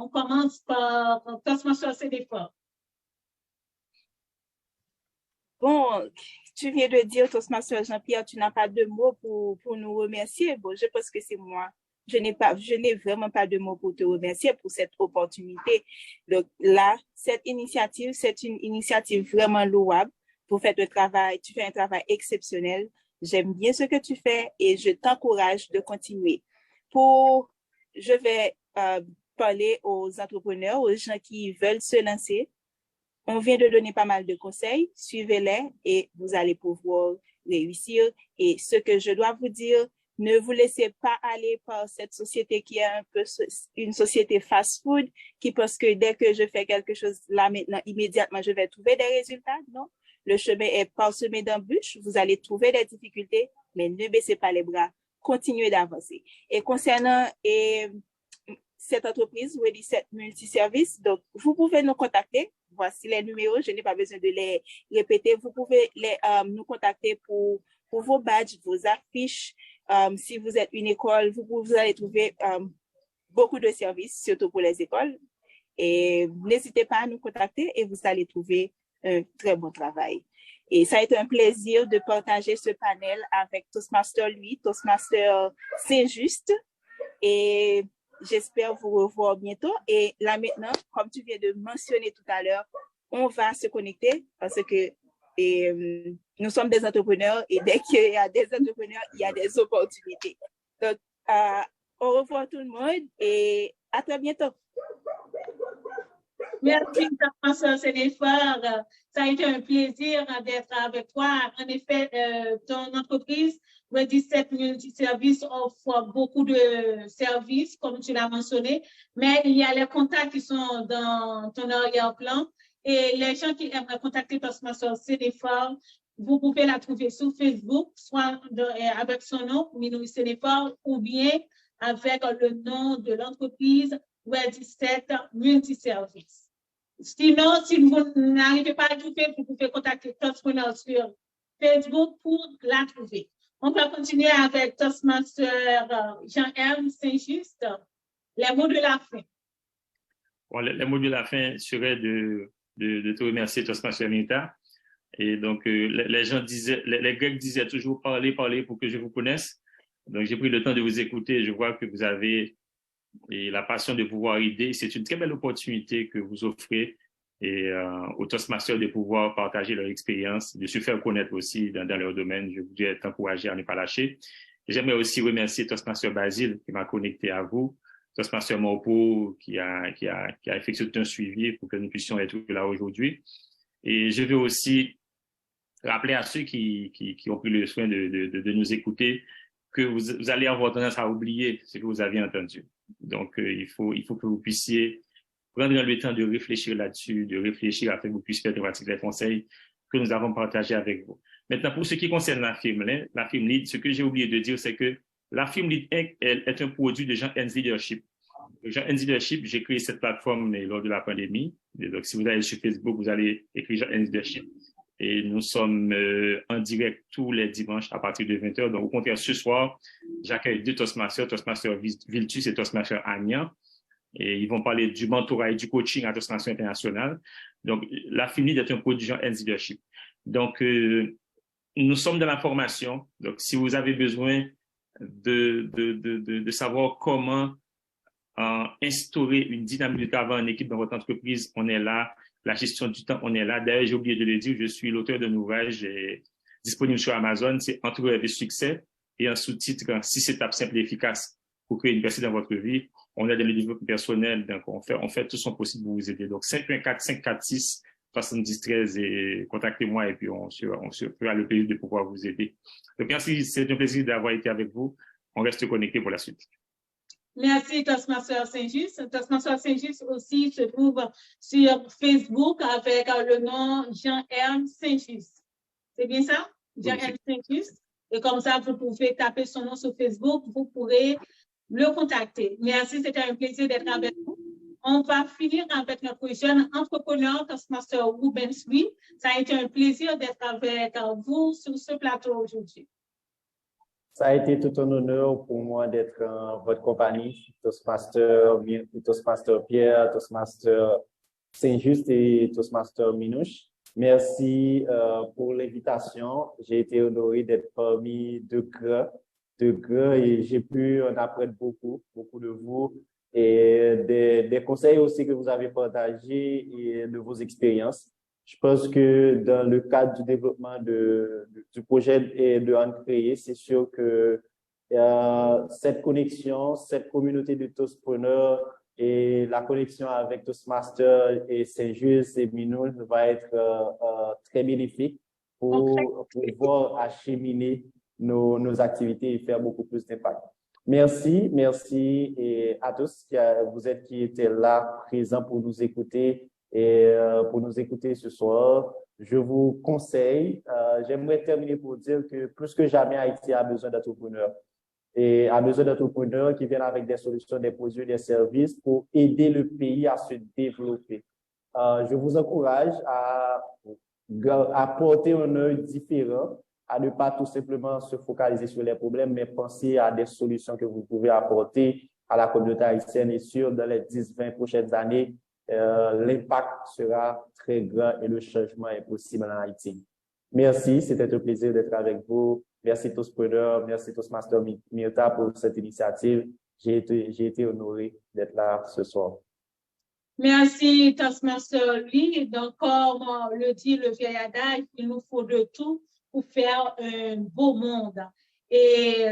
On commence par Toastmaster Sénéfort. Bon, tu viens de dire, Toastmaster Jean-Pierre, tu n'as pas de mots pour nous remercier. Bon, je pense que c'est moi. Je n'ai vraiment pas de mots pour te remercier pour cette opportunité. Donc là, cette initiative, c'est une initiative vraiment louable pour faire tu fais un travail exceptionnel. J'aime bien ce que tu fais et je t'encourage de continuer. Je vais parler aux entrepreneurs, aux gens qui veulent se lancer. On vient de donner pas mal de conseils, suivez-les et vous allez pouvoir réussir. Et ce que je dois vous dire, ne vous laissez pas aller par cette société qui est un peu une société fast-food, qui pense que dès que je fais quelque chose là maintenant, immédiatement, je vais trouver des résultats. Non, le chemin est parsemé d'embûches, vous allez trouver des difficultés, mais ne baissez pas les bras, continuez d'avancer. Et concernant cette entreprise, Ready Set Multiservice, donc vous pouvez nous contacter. Voici les numéros, je n'ai pas besoin de les répéter. Vous pouvez nous contacter pour vos badges, vos affiches. Si vous êtes une école, vous allez trouver beaucoup de services, surtout pour les écoles. Et n'hésitez pas à nous contacter et vous allez trouver un très bon travail. Et ça a été un plaisir de partager ce panel avec Toastmaster Toastmaster Saint-Just. Et j'espère vous revoir bientôt. Et là maintenant, comme tu viens de mentionner tout à l'heure, on va se connecter parce que nous sommes des entrepreneurs et dès qu'il y a des entrepreneurs, il y a des opportunités. Donc, au revoir tout le monde et à très bientôt. Merci, Toastmaster Sénéfort. Ça a été un plaisir d'être avec toi. En effet, ton entreprise, Ready Set Multiservice, offre beaucoup de services, comme tu l'as mentionné, mais il y a les contacts qui sont dans ton arrière-plan. Et les gens qui aimeraient contacter Toastmaster Sénéfort, vous pouvez la trouver sur Facebook, soit avec son nom, Minou Sénéfort, ou bien avec le nom de l'entreprise Ready Set Multiservice. Sinon, si vous n'arrivez pas à trouver, vous pouvez contacter Toastpreneur sur Facebook pour la trouver. On va continuer avec Toastmaster Jean-M. Saint-Just. Les mots de la fin. Bon, les mots de la fin seraient de te remercier, Toastmaster Nita. Et donc, les gens disaient, les Grecs disaient toujours parler pour que je vous connaisse. Donc, j'ai pris le temps de vous écouter. Je vois que vous avez la passion de pouvoir aider. C'est une très belle opportunité que vous offrez aux Toastmasters de pouvoir partager leur expérience, de se faire connaître aussi dans leur domaine. Je voudrais t'encourager à ne pas lâcher. J'aimerais aussi remercier Toastmaster Basile qui m'a connecté à vous, Toastmaster Morpo qui a effectué un suivi pour que nous puissions être là aujourd'hui. Et je veux aussi rappeler à ceux qui ont pris le soin de nous écouter que vous allez avoir tendance à oublier ce que vous avez entendu. Donc, il faut que vous puissiez prendre le temps de réfléchir là-dessus, de réfléchir afin que vous puissiez faire de pratique les conseils que nous avons partagés avec vous. Maintenant, pour ce qui concerne la firme Lead, ce que j'ai oublié de dire, c'est que la firme Lead Inc. est un produit de Jean Hands Leadership. Jean Hands Leadership, j'ai créé cette plateforme lors de la pandémie. Et donc, si vous allez sur Facebook, vous allez écrire Jean Hands Leadership. Et nous sommes en direct tous les dimanches à partir de 20h. Donc, au contraire, ce soir, j'accueille deux Toastmasters, Toastmaster Viltus et Toastmaster Agnan. Et ils vont parler du mentorat et du coaching à Toastmaster International. Donc, la firme Lead est un produit Jean Hands Leadership. Donc, nous sommes dans la formation. Donc, si vous avez besoin de savoir comment instaurer une dynamique de travail en équipe dans votre entreprise, on est là. La gestion du temps, on est là. D'ailleurs, j'ai oublié de le dire, je suis l'auteur d'un ouvrage disponible sur Amazon. C'est Entrepreneur de succès et un sous-titre 6 étapes simples et efficaces pour créer une personne dans votre vie. On est dans le développement personnel, donc on fait tout son possible pour vous aider. Donc 514-546-7013 et contactez-moi et puis on fera le plaisir de pouvoir vous aider. Donc merci, c'est un plaisir d'avoir été avec vous. On reste connecté pour la suite. Merci, Toastmaster Saint-Just. Toastmaster Saint-Just aussi se trouve sur Facebook avec le nom Jean-M. Saint-Just. C'est bien ça? Jean-M. Saint-Just. Et comme ça, vous pouvez taper son nom sur Facebook, vous pourrez le contacter. Merci, c'était un plaisir d'être avec vous. On va finir avec notre jeune entrepreneur, Toastmaster Rubens Louis. Ça a été un plaisir d'être avec vous sur ce plateau aujourd'hui. Ça a été tout un honneur pour moi d'être en votre compagnie, Toastmaster Pierre, Toastmaster Saint-Just et Toastmaster Minouche. Merci pour l'invitation. J'ai été honoré d'être parmi deux grands et j'ai pu en apprendre beaucoup de vous et des conseils aussi que vous avez partagés et de vos expériences. Je pense que dans le cadre du développement du projet et de Ancréer, c'est sûr que cette connexion, cette communauté de Toastpreneurs et la connexion avec Toastmaster et Saint-Just et Minouche va être très bénéfique pour pouvoir acheminer nos activités et faire beaucoup plus d'impact. Merci et à tous qui étaient là, présents pour nous écouter et pour nous écouter ce soir. Je vous conseille, j'aimerais terminer pour dire que plus que jamais, Haïti a besoin d'entrepreneurs et a besoin d'entrepreneurs qui viennent avec des solutions, des produits, des services pour aider le pays à se développer. Je vous encourage à porter un œil différent, à ne pas tout simplement se focaliser sur les problèmes, mais penser à des solutions que vous pouvez apporter à la communauté haïtienne et sûr, dans les 10-20 prochaines années, l'impact sera très grand et le changement est possible en Haïti. Merci, c'était un plaisir d'être avec vous. Merci Toastpreneurs, merci Toastmaster Myrta pour cette initiative. J'ai été honoré d'être là ce soir. Merci Toastmaster Lee. Donc, comme le dit le vieil adage, il nous faut de tout pour faire un beau monde. Et